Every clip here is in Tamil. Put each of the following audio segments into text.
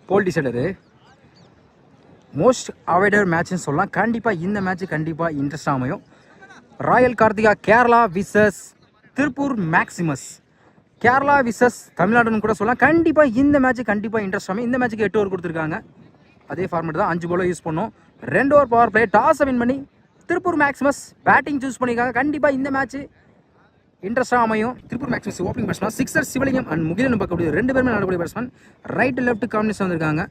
போல் டிசைடரு மோஸ்ட் அவாய்டட் மேட்ச்னு சொல்லலாம். கண்டிப்பாக இந்த மேட்ச் கண்டிப்பாக இன்ட்ரெஸ்ட் அமையும். Royal Karthika Kerala versus Tiruppur Maximus. Kerala versus தமிழ்நாடுன்னு கூட சொல்லலாம். கண்டிப்பாக இந்த மேட்ச் கண்டிப்பாக இன்ட்ரெஸ்ட் அமையும். இந்த மேட்ச்சுக்கு 8 ஓவர் கொடுத்துருக்காங்க. அதே ஃபார்மேட் தான், 5 பால் யூஸ் பண்ணோம். 2 over power play. Toss win பண்ணி திருப்பூர் மேக்ஸிமஸ் பேட்டிங் சூஸ் பண்ணியிருக்காங்க. கண்டிப்பாக இந்த மேட்ச் இன்ட்ரெஸ்டாக அமையும். Tiruppur Maximus opening batsman sixer Sivalingam and Mugilan பார்க்கக்கூடிய 2 பேருமே நடக்கூடிய பேட்ஸ்மேன். ரைட் லெஃப்ட் காம்பினேஷன் வந்திருக்காங்க.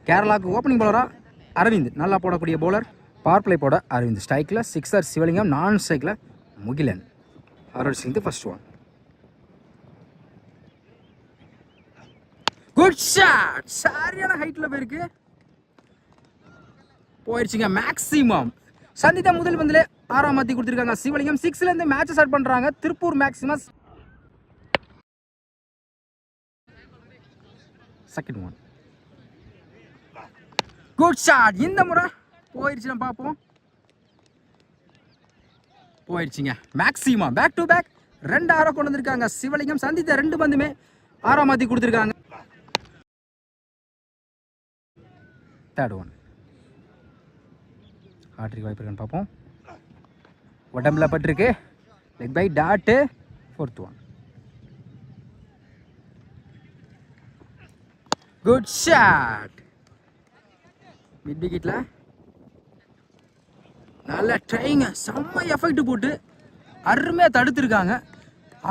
கேரளாவுக்கு ஓப்பனிங் பவுலராக அரவிந்த், நல்லா போடக்கூடிய பவுலர். பவர் பிளே போட அரவிந்த். ஸ்ட்ரைக்கில் சிக்ஸர் சிவலிங்கம், நான் ஸ்ட்ரைக்கில் முகிலன். ஹர்வர்ட் Singh first one. Good shot. சரியான ஹைட்டில் போயிருக்கு. போயிடுச்சுங்க. மேக்ஸிமம் சந்தித்த முதல் பந்திலே 6ஆம் மாத்தி கொடுத்துருக்காங்க. சிவலிங்கம் 6ல இருந்து மேட்ச் ஸ்டார்ட் பண்றாங்க Tiruppur Maximus. Second one. Good shot. இந்த முறை போயிடுச்சு. நம்ம பார்ப்போம். போயிடுச்சுங்க. மேக்ஸிமம் பேக் டு பேக் 2 6 கொண்டு வந்திருக்காங்க. சிவலிங்கம் சந்தித்த 2 பந்துமே 6ஆம் மாத்தி கொடுத்துருக்காங்க. Third one. ஹாட்ரிக் வாய்ப்பு இருக்கான்னு பார்ப்போம். உடம்புல பட்டிருக்கு. Leg bye dot. Fourth one. Good shot. Mid விக்கெட்ல நல்ல ட்ரைங்க. செம்ம எஃபெக்ட் போட்டு அருமையாக தடுத்துருக்காங்க.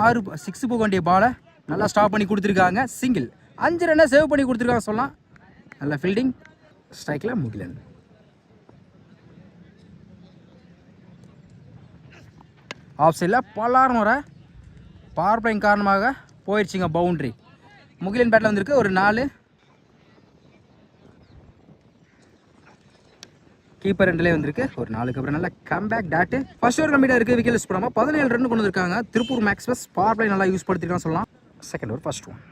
6 போக வேண்டிய பாலை நல்லா ஸ்டாப் பண்ணி கொடுத்துருக்காங்க. சிங்கிள். 5 ரன்னை சேவ் பண்ணி கொடுத்துருக்காங்க சொல்லலாம். நல்ல ஃபீல்டிங். ஸ்ட்ரைக்கில் முகிலன். ஆஃப் சைடில் பலாரம் வர பவர் பிளேயிங் காரணமாக போயிடுச்சுங்க பவுண்ட்ரி. முகிலன் பேட்டில் வந்திருக்கு ஒரு 4. கீப்பர் 2லே வந்திருக்கு ஒரு 4க்கு அப்புறம் நல்ல கம்பேக் டாட்டு. ஃபர்ஸ்ட் ஓவர் கம்ப்ளீட்டாக இருக்குது. விக்கெட் யூஸ் பண்ணாமல் 17 ரன் கொண்டு வந்திருக்காங்க. திருப்பூர் மேக்ஸிமஸ் பவர் பிளே நல்லா யூஸ் படுத்திருக்கான்னு சொல்லலாம். Second over first one.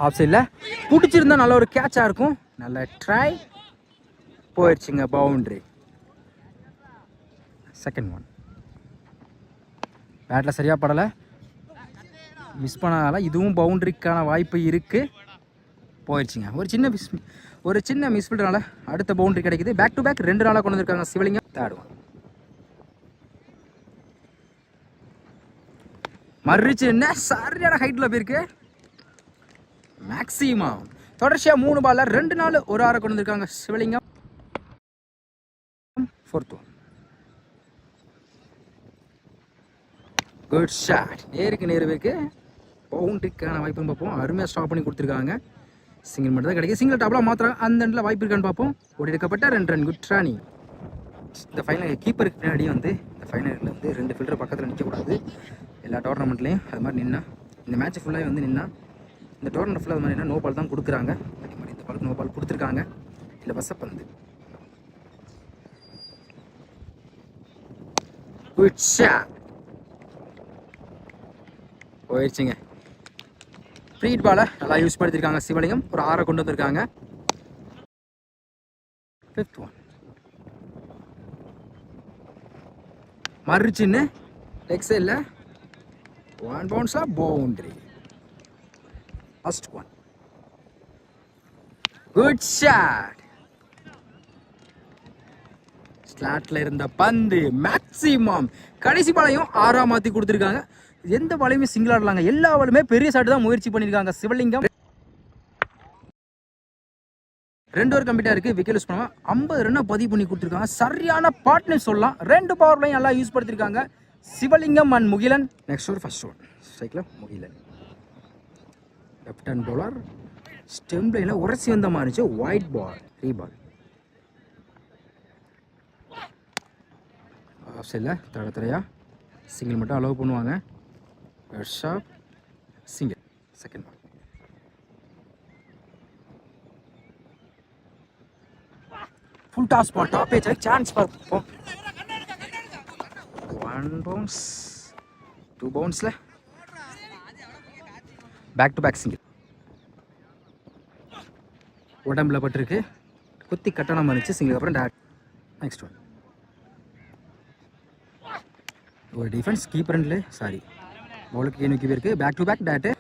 Off சைடில் பிடிச்சிருந்தா நல்ல ஒரு கேட்சாக இருக்கும். நல்ல ட்ரை. போயிடுச்சுங்க பவுண்ட்ரி. Second one. பேட்டில் சரியாக படலை. மிஸ் பண்ணால இதுவும் பவுண்ட்ரிக்கான வாய்ப்பு இருக்குது. போயிடுச்சுங்க. ஒரு சின்ன மிஸ்ஃபீல்டனால அடுத்த பவுண்ட்ரி கிடைக்குது. பேக் டு பேக் 2 நாளாக கொண்டு வந்திருக்காங்க சிவலிங்கம். Third one. மறுச்சு என்ன சரியான ஹைட்டில் போயிருக்கு. மேக்ஸிமம் தொடர்ச்சியாக 3 பால்ல 2 நாள் ஒரு 6 கொண்டு வந்திருக்காங்க Sivalingam. Fourth one. Good shot. நேருக்கு நேரு இருக்கு. பவுண்டரிக்கான வாய்ப்புன்னு பார்ப்போம். அருமையாக ஸ்டாப் பண்ணி கொடுத்துருக்காங்க. சிங்கிள் மட்டும் தான் கிடைக்கும். சிங்கிள் டாப்லாம் மாத்திரம் அந்த இடத்துல வாய்ப்பு இருக்கான்னு பார்ப்போம். ஓடி எடுக்கப்பட்ட 2 ரன். குட் ராணி. இந்த ஃபைனல் கீப்பருக்கு பின்னாடி வந்து இந்த ஃபைனலில் வந்து 2 ஃபில்டர் பக்கத்தில் நிற்கக்கூடாது. எல்லா டோர்னமெண்ட்லேயும் அது மாதிரி நின்னா, இந்த மேட்ச் ஃபுல்லாக வந்து நின்னா, இந்த டோர்னமெண்ட் ஃபுல்லாக அது மாதிரி என்ன நோ பால் தான் கொடுக்குறாங்க. அதே மாதிரி இந்த பாலுக்கு நோ பால் கொடுத்துருக்காங்க. இல்லை வசப்பந்து. Good shot. போயிடுச்சுங்க. ஃப்ரீட் பாலை நல்லா யூஸ் பண்ணியிருக்காங்க சிவலிங்கம். ஒரு 6 கொண்டு வந்திருக்காங்க. Fifth one. மறுச்சின்னு லெக் சைடில் 1 பவுன்ஸாக boundary. First one. Good shot. ஸ்லாட்ல இருந்த பந்து மேக்ஸிமம். கடைசி பாலையும் 6ஆ மாற்றி கொடுத்துருக்காங்க. எந்த பாலையுமே சிங்கிள் ஆடலாங்க. எல்லா பாலுமே பெரிய ஷாட் தான் முயற்சி பண்ணியிருக்காங்க சிவலிங்கம். 2 ஓவர் கம்ப்ளீட்டாக இருக்குது. விக்கெட் யூஸ் பண்ணாமல் 50 ரன்னை பதிவு பண்ணி கொடுத்துருக்காங்க. சரியான பார்ட்னர் சொல்லலாம். 2 பவர் பிளேயும் நல்லா யூஸ் படுத்திருக்காங்க Sivalingam and Mugilan. Next over first one. ஸ்ட்ரைக்கில் Mugilan. Left hand bowler. Stump பிளேயில் உரசி வந்த மாதிரி இருந்துச்சு. Wide ball. ரீபால். ஆஃப் சைடில் தடத்தரையா சிங்கிள் மட்டும் அலோவ் பண்ணுவாங்க. Sharp single. Second one. Full toss ball. Top edge chance பார்ப்போம். 1 பவுன்ஸ் 2 பவுன்ஸில் பேக் டு பேக் சிங்கிள். உடம்புல பட்டிருக்கு. குத்தி கட்டணம் இருந்துச்சு. சிங்கிள் அப்புறம் டேட். Next one. ஒரு டிஃபென்ஸ் கீப்பர்ல சாரி பவுலுக்கு நோக்கி போயிருக்கு. Back to back dot.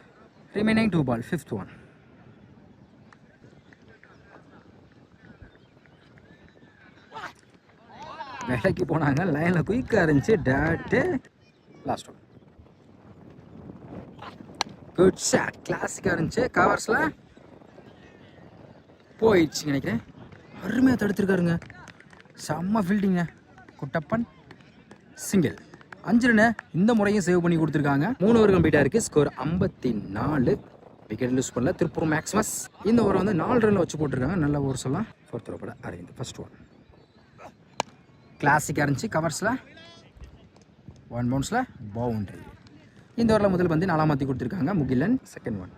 Remaining 2 ball. 5th one. வேலைக்கு போனாங்க, லைனில் குயிக்காக இருந்துச்சு. Dot last one. Good shot, கிளாசிக்காக இருந்துச்சு. கவர்ஸில் போயிடுச்சு நினைக்கிறேன். அருமையாக தடுத்துருக்காருங்க, செம்ம ஃபீல்டிங்க. குட்டப்பன் சிங்கிள். 5 ரன்னு இந்த முறையும் சேவ் பண்ணி கொடுத்துருக்காங்க. 3 ஓவர் கம்ப்ளீட்டாக இருக்குது. ஸ்கோர் 54. விக்கெட் லூஸ் பண்ணல திருப்பூர் மேக்ஸிமஸ். இந்த ஓவர் வந்து 4 ரன்ல வச்சு போட்டிருக்காங்க. நல்ல ஓவர் சொல்லலாம். 4th over Aravind. First one கிளாசிக்காக இருந்துச்சு. கவர்ஸில் 1 பவுன்ஸில் பவுண்டரி. இந்த ஓவரில் முதல் வந்து 4 மாற்றி கொடுத்துருக்காங்க. முகிலன். செகண்ட் ஒன்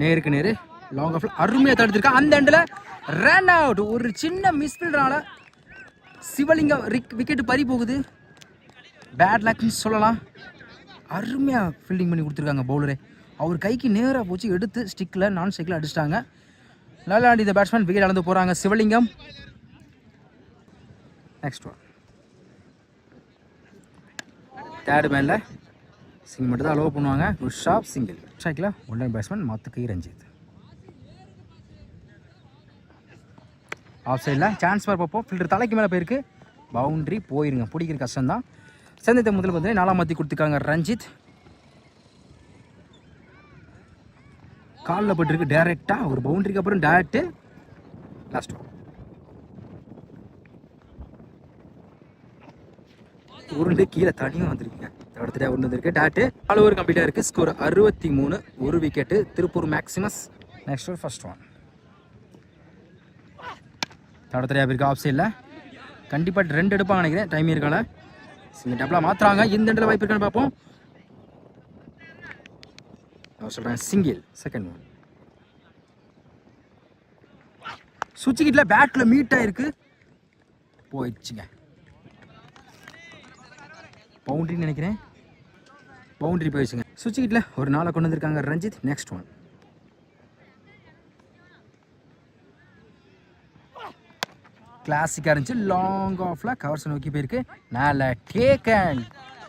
நேருக்கு நேரு லாங் ஆஃப்ல அருமையாக தடுத்துருக்கா. அந்த எண்டில் ரன் அவுட். ஒரு சின்ன மிஸ்ஃபீல்டரால சிவலிங்கம் விக்கெட்டு பறி போகுது. பேட் லக்னு சொல்லலாம். அருமையாக ஃபீல்டிங் பண்ணி கொடுத்துருக்காங்க பவுலரே. அவர் கைக்கு நேராக போச்சு, எடுத்து ஸ்டிக்கில் நான் ஸ்டிக்கில் அடிச்சிட்டாங்க. நல்லா ஆடி இந்த பேட்ஸ்மேன் விக்கெட் அளந்து போகிறாங்க. சிவலிங்கம். நெக்ஸ்ட் ஒன் தேர்ட் மேனில் சிங்கிள் மட்டும் தான் அலோவ் பண்ணுவாங்க. Good shop single. ஸ்ட்ரைக்கில் ஒன் பேட்ஸ்மேன் மத்துக்கை ரஞ்சித். ஆஃப் சைடில் சான்ஸ் பார் பார்ப்போம். ஃபில்டர் தலைக்கு மேலே போயிருக்கு. பவுண்ட்ரி போயிருங்க, பிடிக்கிற கஷ்டம்தான். சந்தத்தை முதல் வந்து 4 மாற்றி கொடுத்துருக்காங்க. ரஞ்சித் காலில் போட்டுருக்கு டேரெக்டாக. ஒரு பவுண்டரிக்கு அப்புறம் டேரக்டு லாஸ்ட் ஒன். உருண்டு கீழே தனியும் வந்திருக்குங்க. அடுத்த ஒன்று வந்திருக்கு. டேட்டு 4 ஓவர் கம்ப்ளீட்டாக இருக்குது. Score 63. 1 wicket Tiruppur Maximus. Next over first one தடத்தரையாக இருக்கு. ஆஃப் சைடில் கண்டிப்பாக 2 எடுப்பாங்க நினைக்கிறேன். டைம் இருக்கால சிங்கிள் டபுளாக மாற்றுறாங்க. இந்த இடத்துல வாய்ப்பு இருக்கான்னு பார்ப்போம். சொல்கிறேன் சிங்கிள். செகண்ட் ஒன் சுவிட்ச் கிட்டில் பேட்டில் மீட் ஆகிருக்கு. போயிடுச்சுங்க. பவுண்டரின்னு நினைக்கிறேன். பவுண்டரி போயிடுச்சுங்க. சுவிட்ச் கிட்டில் ஒரு 4 கொண்டு வந்திருக்காங்க ரஞ்சித். நெக்ஸ்ட் ஒன் கிளாசிக்காக இருந்துச்சு. லாங் ஆஃப்ல கவர்ஸ் நோக்கி போயிருக்கு. நல்ல டேக்கன்.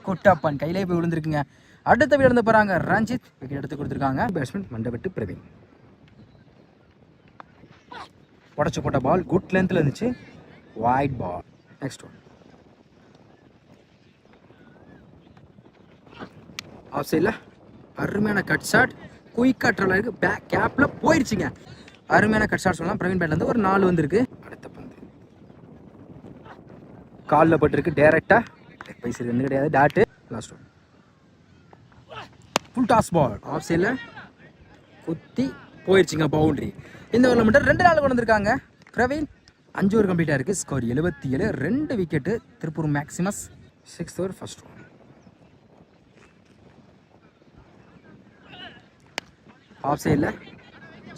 குட்டப்பன் கையிலே போய் விழுந்துருக்குங்க. அடுத்த வீடு இருந்து போகிறாங்க ரஞ்சித். விக்கெட் எடுத்து கொடுத்துருக்காங்க. பேட்ஸ்மேன் மண்டபட்டு பிரவீன். உடச்சு போட்ட பால் குட் லென்த்தில் இருந்துச்சு. Wide ball. Next one off சைடில் அருமையான கட் ஷாட். குயிக்காக ட்ரல் ஆயிருக்கு. பேக் கேப்பில் போயிடுச்சுங்க. அருமையான கட் ஷாட் சொல்லலாம். பிரவீன் பேட்லேருந்து ஒரு 4 வந்திருக்கு. அடுத்த பந்து காலில் பட்டிருக்கு டேரெக்டாக. பைசு ரெண்டு கிடையாது. Dot last one full toss ball. Off சைடில் குத்தி போயிடுச்சுங்க. பவுண்டரி. இந்த ஓவரில் மட்டும் 2 நாள் கொண்டு வந்திருக்காங்க பிரவீன். 5 ஓவர் கம்ப்ளீட்டாக இருக்குது. Score 77. 2 wicket Tiruppur Maximus. 6th over first one off சைடில்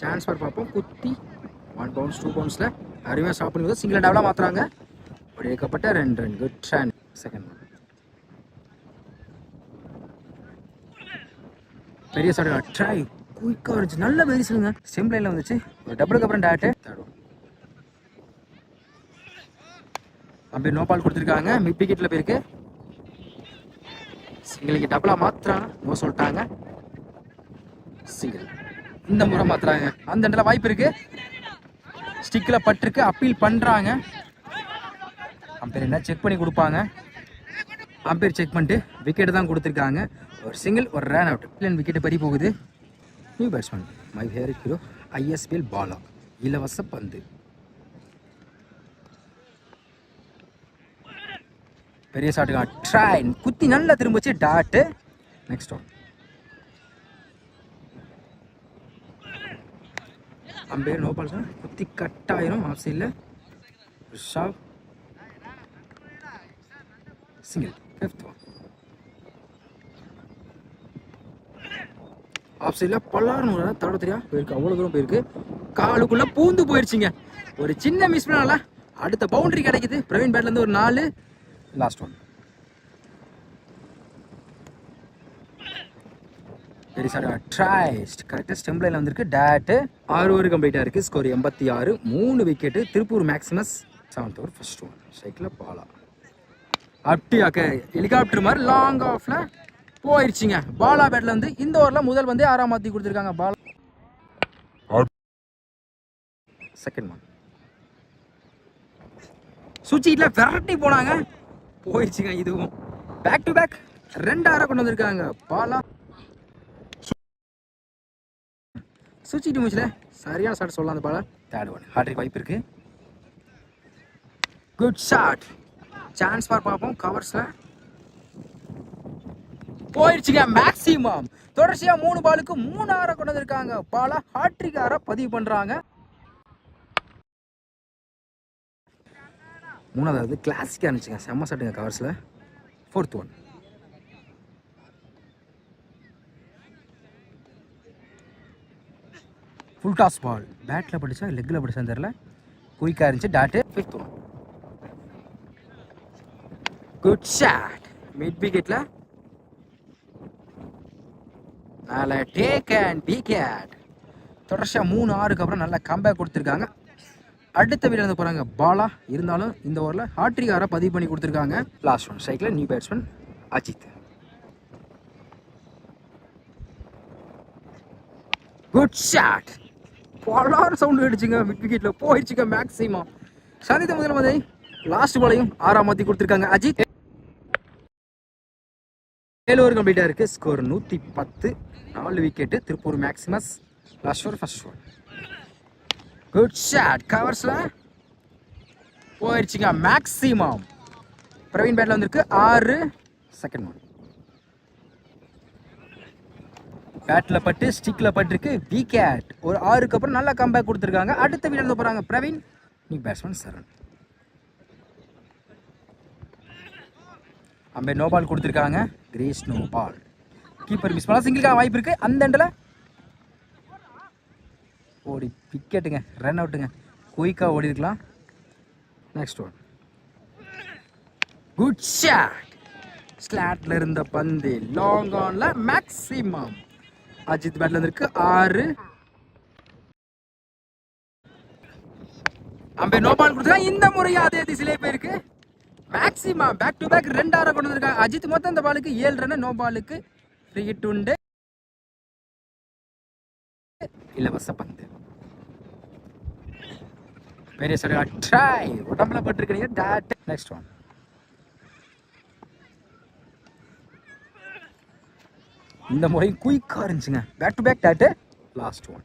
சான்ஸ் பார் பார்ப்போம். குத்தி 1 பவுன்ஸ் 2 பவுன்ஸில் அருமையாக ஸ்டாப் பண்ணி சிங்கிள் டபுளாக மாற்றுறாங்க. அப்படி எடுக்கப்பட்ட 2 ரன். குட் ட்ரான். செகண்ட் ஒன் பெரிய சாட் ட்ரை குயிக்காக இருந்துச்சு. நல்ல வெரி சொல்லுங்க. ஸ்டெம் லைனில் வந்துச்சு. ஒரு டபுளுக்கு அப்புறம் டேட்டு தேடும். அப்படி நோ பால் கொடுத்துருக்காங்க. மிட் விக்கெட்டில் போயிருக்கு. சிங்கிளுக்கு டபுளாக மாற்றுறாங்க. நோ சொல்லிட்டாங்க. சிங்கிள். இந்த முறை மாத்துறாங்க. அந்த இடத்துல வாய்ப்பு இருக்கு. ஸ்டிக்கில் பட்டிருக்கு. அப்பீல் பண்ணுறாங்க. அம்பேர் என்ன செக் பண்ணி கொடுப்பாங்க. அம்பேர் செக் பண்ணிட்டு விக்கெட் தான் கொடுத்துருக்காங்க. ஒரு சிங்கிள் ஒரு ரன் அவுட். விக்கெட்டு பறி போகுது. New batsman my favourite hero ISPL Bala. இலவச பந்து. பெரிய ஷாட்டுக்கா ட்ரைன் குத்தி நல்லா திரும்பிச்சு. Dot. Next one umpire no ball sir. குத்தி கட் ஆயிரும். ஆஃப் சைடில் sharp single. 5th one off சைடில் பல்லாறு தவிர தெரியா போயிருக்கு. அவ்வளோ தூரம் போயிருக்கு. காலுக்குள்ளே பூந்து போயிடுச்சுங்க. ஒரு சின்ன மிஸ் பண்ணால அடுத்த பவுண்டரி கிடைக்குது. பிரவீன் பேட்லேருந்து ஒரு 4. Last one very sir tryst கரெக்டாக ஸ்டெம் லைனில் வந்திருக்கு. டேட்டு 6 ஓவர் கம்ப்ளீட்டாக இருக்குது. Score 86. 3 wicket Tiruppur Maximus. 7th over first one ஸ்ட்ரைக்கில் பாலா. அப்படியாக்க ஹெலிகாப்டர் மாதிரி லாங் ஆஃப்ல போயிடுச்சுங்க. பாலா பேட்ல வந்து இந்த ஓவரில் முதல் வந்து 6 மாற்றி கொடுத்துருக்காங்க. பாலா செகண்ட் ஒன் சுவிட்சில் விரட்டி போனாங்க. போயிடுச்சுங்க. இதுவும் பேக் டு பேக் 2 6 கொண்டு வந்திருக்காங்க. பாலா சுவிட்சிட்டு மூச்சில் சரியான ஷாட் சொல்லலாம். அந்த பாலா தேர்ட் ஒன் ஹாட்ரிக் வாய்ப்பு இருக்கு. Good shot. சான்ஸ் ஃபார் பார்ப்போம். கவர்ஸில் போயிடுச்சுங்க. மேக்ஸிமம் தொடர்ச்சியாக 3 பாலுக்கு 3 6 கொண்டு வந்திருக்காங்க. பாலா ஹாட்ரிக் 6 பதிவு பண்ணுறாங்க. மூணாவது கிளாசிக்காக இருந்துச்சுங்க. செம்ம ஷாட்டுங்க கவர்ஸில். Fourth one full toss ball. பேட்டில் படிச்சா லெக்கில் படிச்சான்னு தெரியல. குயிக்காக இருந்துச்சு. Dot. Fifth one good shot. Mid விக்கெட்டில் நல்ல டேக் அண்ட் விக்கெட். தொடர்ச்சியாக 3 6க்கு அப்புறம் நல்லா கம்பேக் கொடுத்துருக்காங்க. அடுத்த வீடியோ வந்து போகிறாங்க. பாலா இருந்தாலும் இந்த ஓவரில் ஹாட்ரிக் 6 பதிவு பண்ணி கொடுத்துருக்காங்க. லாஸ்ட் ஒன் ஸ்ட்ரைக்கில் new batsman Ajith. Good shot. பலார் சவுண்ட் அடிச்சுங்க. மிட் விக்கெட்டில் போயிடுச்சுங்க. மேக்ஸிமம் சந்தித்த முதல் வந்து லாஸ்ட் பாலையும் 6 மாற்றி கொடுத்துருக்காங்க அஜித். 7 ஓவர் கம்ப்ளீட்டாக இருக்குது. Score 110. 4 wicket. Tiruppur Maximus. Last over first one good shot. கவர்ஸில் போயிடுச்சுங்க. மேக்ஸிமம் பிரவீன் பேட்டில் வந்திருக்கு 6. செகண்ட் ஒன் பேட்டில் பட்டு ஸ்டிக்கில் பட்டிருக்கு. விக்கெட். ஒரு 6க்கு அப்புறம் நல்லா கம்பேக் கொடுத்துருக்காங்க. அடுத்த வீடியோ வந்து போகிறாங்க Praveen. New batsman Charan. Umpire no ball கொடுத்துருக்காங்க. Crease no ball. Keeper miss பண்ணலாம். சிங்கிளுக்காக வாய்ப்பு இருக்குது. அந்த எண்டில் ஓடி விக்கெட்டுங்க. ரன் அவுட்டுங்க. குயிக்காக ஓடி இருக்கலாம். Next one good shot. ஸ்லாட்ல இருந்த பந்து லாங் ஆன்ல மேக்ஸிமம். அஜித் பேட்ல இருக்கு 6. அம்பே நோ பால் கொடுத்துருக்காங்க. இந்த முறையும் அதே திசையிலே போயிருக்கு. மேக்ஸிமம் பேக் டு பேக் 2 6 கொண்டு வந்திருக்காங்க அஜித். மொத்தம் இந்த பாலுக்கு 7 ரன். நோ பாலுக்கு ஃப்ரீ ஹிட் உண்டு. இலவச பந்து. பெரிய சொல்லுங்க. ட்ரை உடம்புல பட்டிருக்கீங்க. டாட். நெக்ஸ்ட் ஒன் இந்த முறை குயிக்காக இருந்துச்சுங்க. Back to back dot. Last one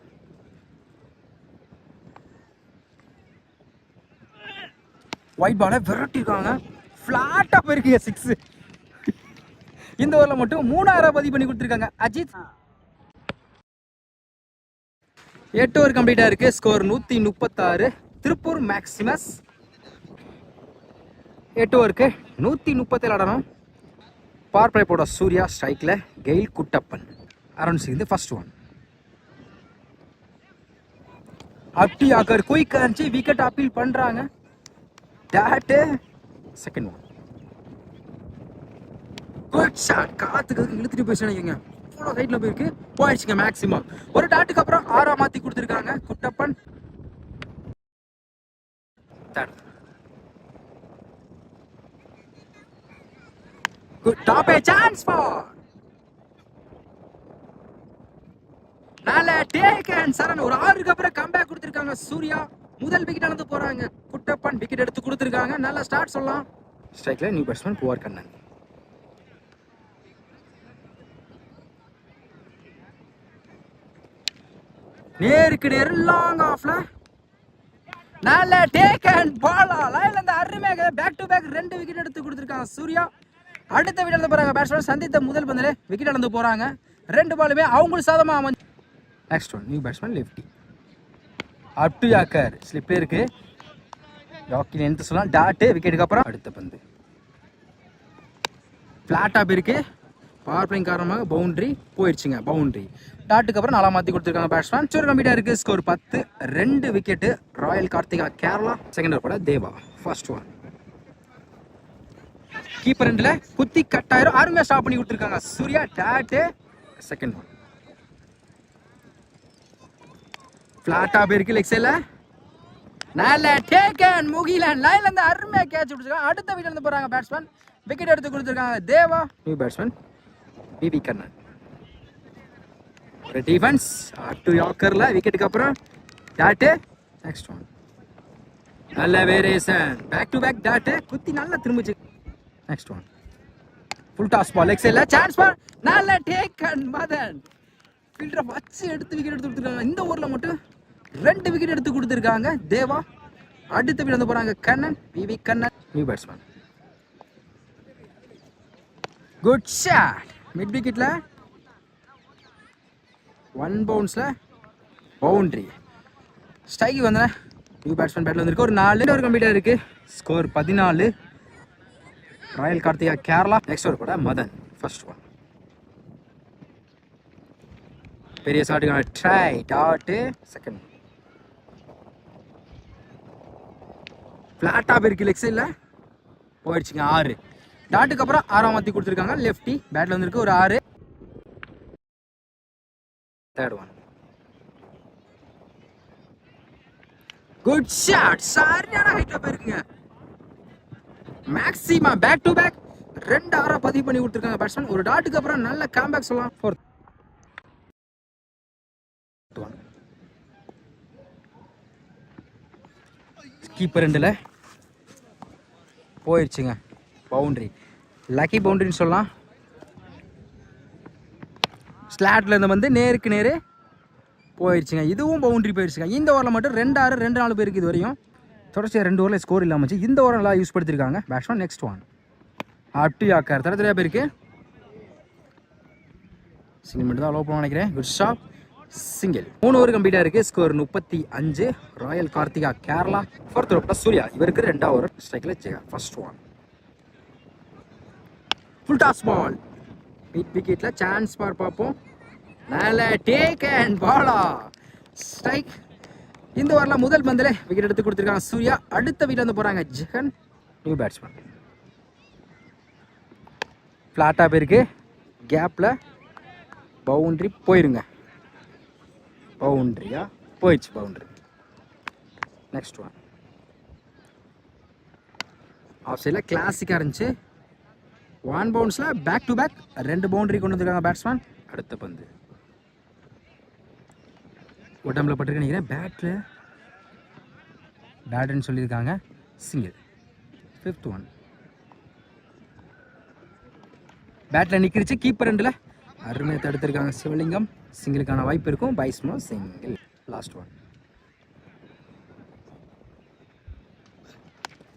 wide பாலை விரட்டிருக்காங்க. ஃப்ளாட்டாக போயிருக்கீங்க. 6. இந்த ஓவரில் மட்டும் 3 6 பதிவு பண்ணி கொடுத்துருக்காங்க அஜித். 8 ஓவர் கம்ப்ளீட்டாக இருக்குது. ஸ்கோர் 136. திருப்பூர் மேக்ஸிமஸ் 8 ஓவருக்கு 137 ஆடணும். பவர் பிளே போட சூர்யா. ஸ்ட்ரைக்கில் கெயில் குட்டப்பன். அரௌண்ட் சேர்ந்து ஃபர்ஸ்ட் ஒன் அப்டி ஆக்கர் குயிக்காக இருந்துச்சு. விக்கெட் அப்பீல் பண்ணுறாங்க. Dot. Second one good shot. காத்துக்கு இழுத்துட்டு போயிடுச்சு நினைக்கிறீங்க. அவ்வளோ ரைட்டில் போயிருக்கு. போயிடுச்சுங்க. மேக்ஸிமம் ஒரு டாட்டுக்கு அப்புறம் 6 மாற்றி கொடுத்துருக்காங்க Kuttappan. Good top chance for நல்ல டேக் அண்ட் சரண். ஒரு 6க்கு அப்புறம் கம்பேக் கொடுத்துருக்காங்க சூர்யா. முதல் விக்கெட் அளந்து போறாங்க. குட்டப்பன் விக்கெட் எடுத்து கொடுத்துருக்காங்க. நல்ல ஸ்டார்ட் சொல்லலாம். ஸ்ட்ரைக்ல நியூ பேட்ஸ்மேன் புவர் கண்ணன். நேருக்கு நேர் லாங் ஆஃப்ல நல்ல டேக் அண்ட் பாலா. லைன்ல இந்த அருமையாக பேக் டு பேக் 2 விக்கெட் எடுத்து கொடுத்துருக்காங்க சூர்யா. அடுத்த விக்கெட் இழந்து போறாங்க பேட்ஸ்மேன். சந்தித்த முதல் பந்திலே விக்கெட் இழந்து போறாங்க. 2 பாலுமே அவங்களுக்கு சாதமா அமைஞ்சு. Next one new batsman lefty. Up to yorker slip இருக்கு. யாக்கின் என்ன சொல்லலாம். டாட்டு. விக்கெட்டுக்கு அப்புறம் அடுத்த பந்து ஃபிளாட்டா போயிருக்கு. பவர் பிளேயிங் காரணமாக பவுண்டரி போயிடுச்சுங்க. பவுண்டரி டாட்டுக்கு அப்புறம் 4 மாற்றி கொடுத்துருக்காங்க பேட்ஸ்மேன். சோர் கம்ப்ளீட்டாக இருக்கு. Score 10. 2 wicket. Royal Karthika Kerala. Second over போட தேவா. ஃபர்ஸ்ட் ஒன் கீப்பர் ரெண்டுல குத்தி கட்டாயிரம். அருமையா ஸ்டாப் பண்ணி கொடுத்துருக்காங்க சூர்யா. டாட்டு. செகண்ட் ஒன் ஃபிளாட்டா போயிருக்கு. லெக் சைட்ல நல்ல டேக் அண்ட் முகிலன் லைன்ல இருந்து அருமையா கேட்ச் விட்டுருக்காங்க. அடுத்த விக்கெட் இருந்து போறாங்க பேட்ஸ்மேன். விக்கெட் எடுத்து கொடுத்துருக்காங்க Deva. New batsman VV Kannan. ஒரு டிஃபென்ஸ் டு யாக்கர்ல விக்கெட்டுக்கு அப்புறம் டாட்டு. நெக்ஸ்ட் ஒன் நல்ல variation, back to back dot குத்தி நல்லா திரும்பிச்சு. Next one full toss ball leg சைடுல சான்ஸ் பால், நல்ல டேக் அண்ட் மதன் ஃபீல்டரை வச்சு எடுத்து விக்கெட் எடுத்து கொடுத்துருக்காங்க. இந்த ஓவரில் மட்டும் 2 விக்கெட் எடுத்து கொடுத்துருக்காங்க தேவா. அடுத்த விக்கெட் வந்து போறாங்க Kannan, VV Kannan, new batsman. Good shot mid விக்கெட்ல 1 பவுன்ஸ்ல பவுண்டரி. ஸ்ட்ரைக்கு வந்தேன், நியூ பேட்ஸ்மேன் பேட்டில் வந்திருக்கு. ஒரு 4 ஓவர் கம்ப்ளீட்டாக இருக்கு. Score 14. Royal Karthika Kerala. Next over கூட மதன். ஃபர்ஸ்ட் ஒன் பெரிய ஷாட்டுக்கான ட்ரை டாட்டு. செகண்ட் ஃபிளாட்டாக போயிருக்கு லெக் சைடில் போயிடுச்சுங்க. 6 டாட்டுக்கு அப்புறம் 6ஆம் மாற்றி கொடுத்துருக்காங்க. லெஃப்டி பேட்டில் வந்திருக்கு. ஒரு 6. தேர்ட் ஒன் குட் ஷாட், சரியான ஹைட்ல போயிருக்குங்க. மேக்ஸிமா பேக் டு பேக் 2 6 பதிவு பண்ணி கொடுத்துருக்காங்க பேட்ஸ்மேன். ஒரு டாட்டுக்கு அப்புறம் நல்ல காம்பேக் சொல்லலாம். ஃபோர்த் ஒன் கீப்பர் ரெண்டில் போயிடுச்சுங்க. பவுண்டரி, லக்கி பவுண்டரின்னு சொல்லலாம். ஸ்லாட்ல இருந்து வந்து நேருக்கு நேரு போயிடுச்சுங்க. இதுவும் பவுண்டரி போயிடுச்சுங்க. இந்த ஓவரில் மட்டும் 2 6 2 4 பேருக்கு இது வரையும் தொடர்ச்சியாக 2 ஓவரில் ஸ்கோர் இல்லாமல் இந்த ஓவர் நல்லா யூஸ் படுத்திருக்காங்க பேட்ஸ்மேன். நெக்ஸ்ட் ஒன் அப்டி ஆக்கார் தரத்துலையா பேருக்கு சிங்கிள் மட்டும் தான் அலோவ் பண்ண நினைக்கிறேன். Good shot single. 3 ஓவர் கம்ப்ளீட்டாக இருக்குது. Score 35. Royal Karthika Kerala. Fourth over plus Surya, இவருக்கு 2வது ஓவர் ஸ்ட்ரைக்கில் வச்சுக்க. First one full toss ball mid விக்கெட்டில் சான்ஸ் பார் பார்ப்போம். நல்ல டேக் அண்ட் பாலா ஸ்ட்ரைக். இந்த ஓவரில் முதல் பந்தில் விக்கெட் எடுத்து கொடுத்துருக்காங்க சூர்யா. அடுத்த வீட்டில் வந்து போகிறாங்க ஜெகன், நியூ பேட்ஸ்மேன். ஃப்ளாட்டாக போயிருக்கு, கேப்பில் பவுண்ட்ரி போயிருங்க. பவுண்ட்ரியா போயிடுச்சு, பவுண்ட்ரி. நெக்ஸ்ட் ஒன் ஆஃப் சைடில் கிளாசிக்காக இருந்துச்சு. 1 பவுன்ஸில் பேக் டு பேக் 2 பவுண்டரி கொண்டு வந்துருக்காங்க பேட்ஸ்மேன். அடுத்த பந்து உடம்புல பட்டிருக்கு நினைக்கிறேன். பேட்டுன்னு சொல்லியிருக்காங்க. சிங்கிள். 5th ஒன் பேட்டில் நிற்கிருச்சு. கீப்பர் ரெண்டில் அருமையை தடுத்திருக்காங்க சிவலிங்கம். சிங்கிளுக்கான வாய்ப்பு இருக்கும். பைஸ்மோ single. Last one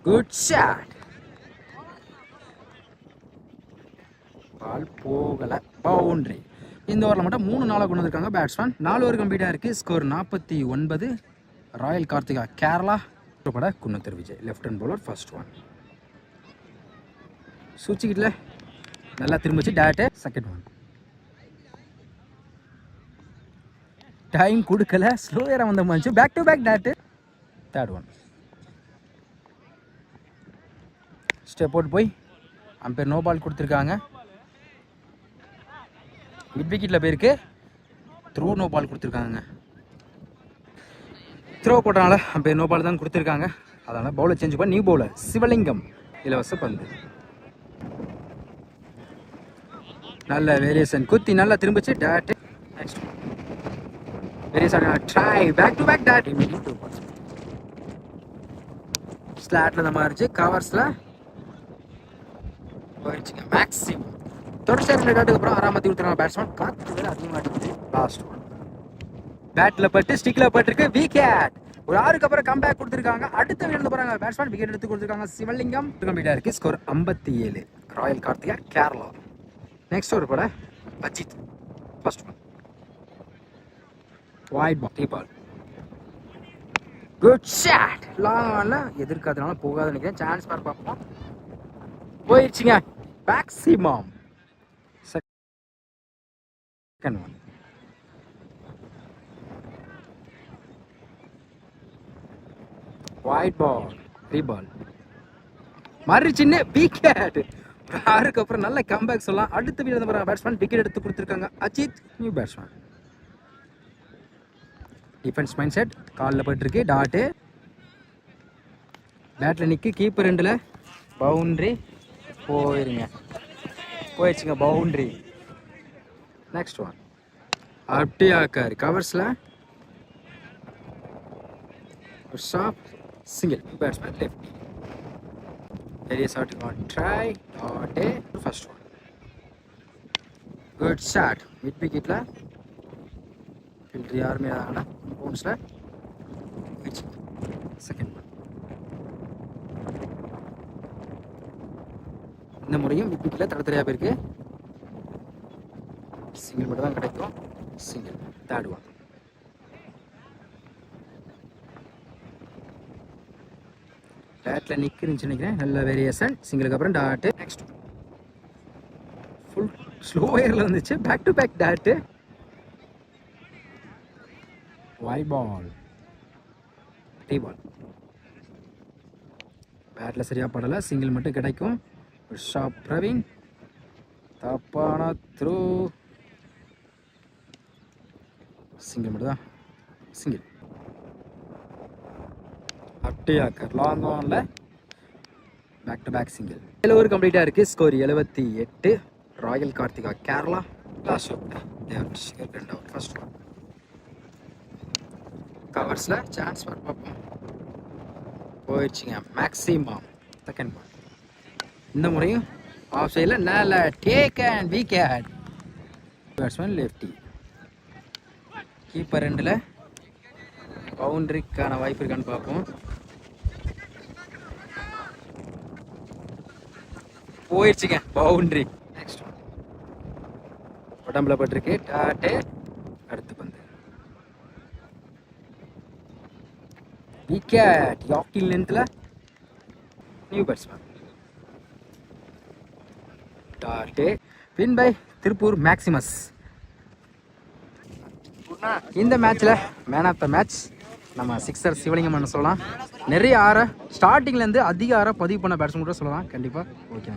good shot, ball போகலை, பவுண்டரி. இந்த ஓவரில் மட்டும் 3 4 கொண்டு வந்திருக்காங்க பேட்ஸ்மேன். 4 ஓவர் கம்ப்ளீட்டாக இருக்குது. ஸ்கோர் 49. ராயல் கார்த்திகா கேரளா. பட குன்னத்தர் Vijay left hand bowler. First one சூச்சிக்கிட்டல நல்லா திரும்பிச்சு டேட்டு. செகண்ட் ஒன் டைம் கொடுக்கல, ஸ்லோயராக வந்த மாதிரி back to back dot. Third one step out போய் அம்பேர் நோ பால் கொடுத்துருக்காங்க. மிட் விக்கெட்டில் போயிருக்கு. த்ரூ நோ பால் கொடுத்துருக்காங்க. த்ரோ போட்டனால அம்பேர் நோ பால் தான் கொடுத்துருக்காங்க. அதனால் பவுலர் சேஞ்ச் பண்ணி நியூ பவுலர் சிவலிங்கம். இலவச பந்து. நல்ல வேரியேஷன் குத்தி நல்லா திரும்பிச்சு dot. Next variation try back to back dot. ஸ்லாட்ல இந்த மாதிரி கவர்ஸில் போயிடுச்சுங்க. மேக்ஸிமம் தொடர்ச்சியாக 2 டாட்டுக்கு அப்புறம் 6ஆம் மாற்றி கொடுத்துருக்காங்க பேட்ஸ்மேன். காற்று வேலை அதிகமாக அடிக்குது. லாஸ்ட் ஒன் பேட்டில் பட்டு ஸ்டிக்கில் பட்டிருக்கு. விக்கெட். ஒரு 6க்கு அப்புறம் கம்பேக் கொடுத்துருக்காங்க. அடுத்த விக்கெட் போகிறாங்க பேட்ஸ்மேன். விக்கெட் எடுத்து கொடுத்துருக்காங்க சிவலிங்கம். கம்ப்ளீட்டாக இருக்குது. Score 57. Royal Karthika Kerala. Next over கூட Ajith. First one wide ball, டீ பால். Good shot. லாங்ல எதிர்க்காதனால போகாத நினைக்கிறேன். சான்ஸ் பார் பார்ப்போம். போயிடுச்சுங்க. Maximum. Second one wide ball, re ball. மறு சின்ன விக்கெட். 6க்கு அப்புறம் நல்ல கம்பேக் சொல்லலாம். அடுத்த வீடு பேட்ஸ்மேன் விக்கெட் எடுத்து கொடுத்துருக்காங்க Ajith, new batsman. Defence mind set காலில் போயிட்டுருக்கு. டாட்டு பேட்டில் நிற்கி. கீப்பர் ரெண்டில் பவுண்ட்ரி போயிருங்க. போயிடுச்சுங்க பவுண்ட்ரி. நெக்ஸ்ட் ஒன் அப்படியாக்கார் கவர்ஸில் ஷாப் சிங்கிள் பேட்ஸ்மேன் லெஃப்ட் பெரிய ஷாட் ஒன் ட்ரை டே first one good shot mid விக்கெட்டில் ஃபில்டர் யாருமே ஆகல பவுன்ஸில் செகண்ட் ஒன் இந்த முறையும் மிட் விக்கெட்டில் தடத்தரையாக போயிருக்கு சிங்கிள் மட்டும் தான் கிடைக்கும் சிங்கிள் தேர்ட் ஒன் டாட்டில் நிற்குன்னு நினைக்கிறேன் நல்ல வேரியேஷன் சிங்கிளுக்கு அப்புறம் டாட்டு நெக்ஸ்ட் ஃபுல் ஸ்லோ ஏரில் வந்துச்சு back to back dot wide ball டீ பால் பேட்டில் சரியாக படலை சிங்கிள் மட்டும் கிடைக்கும் ஷாப் பிரவீன் தப்பான த்ரூ சிங்கிள் மட்டும் தான் சிங்கிள் அப்படியாக்கர் லாங் ஆனில் back to back single 7 over கம்ப்ளீட்டாக இருக்குது score 78 royal Karthika Kerala last over ரெண்டாவது ஃபர்ஸ்ட் ஓவர் கவர்ஸில் சான்ஸ் பார்ப்போம் போயிடுச்சுங்க மேக்ஸிமம் செகண்ட் பால் இந்த முறையும் ஆஃப் சைடில் நல்ல take and wicket batsman lefty keeper ரெண்டில் பவுண்டரிக்கான வாய்ப்பு இருக்கான்னு பார்ப்போம் போயிடுச்சுங்க பவுண்டரி நெக்ஸ்ட் உடம்புல பட்டிருக்கு டாட்டே அடுத்து பந்து விக்கெட் யாக்கில் லென்த்தில் நியூ பேட்ஸ்மேன் டாட்டே வின் பை திருப்பூர் மேக்ஸிமஸ் இந்த மேட்ச்சில் மேன் ஆஃப் த மேட்ச் நம்ம சிக்ஸர் சிவலிங்கம் சொல்லலாம் நிறைய ஸ்டார்டிங்லேருந்து அதிக பதிவு பண்ண பேட்ஸ்மேன் கூட சொல்லலாம் கண்டிப்பாக ஓகே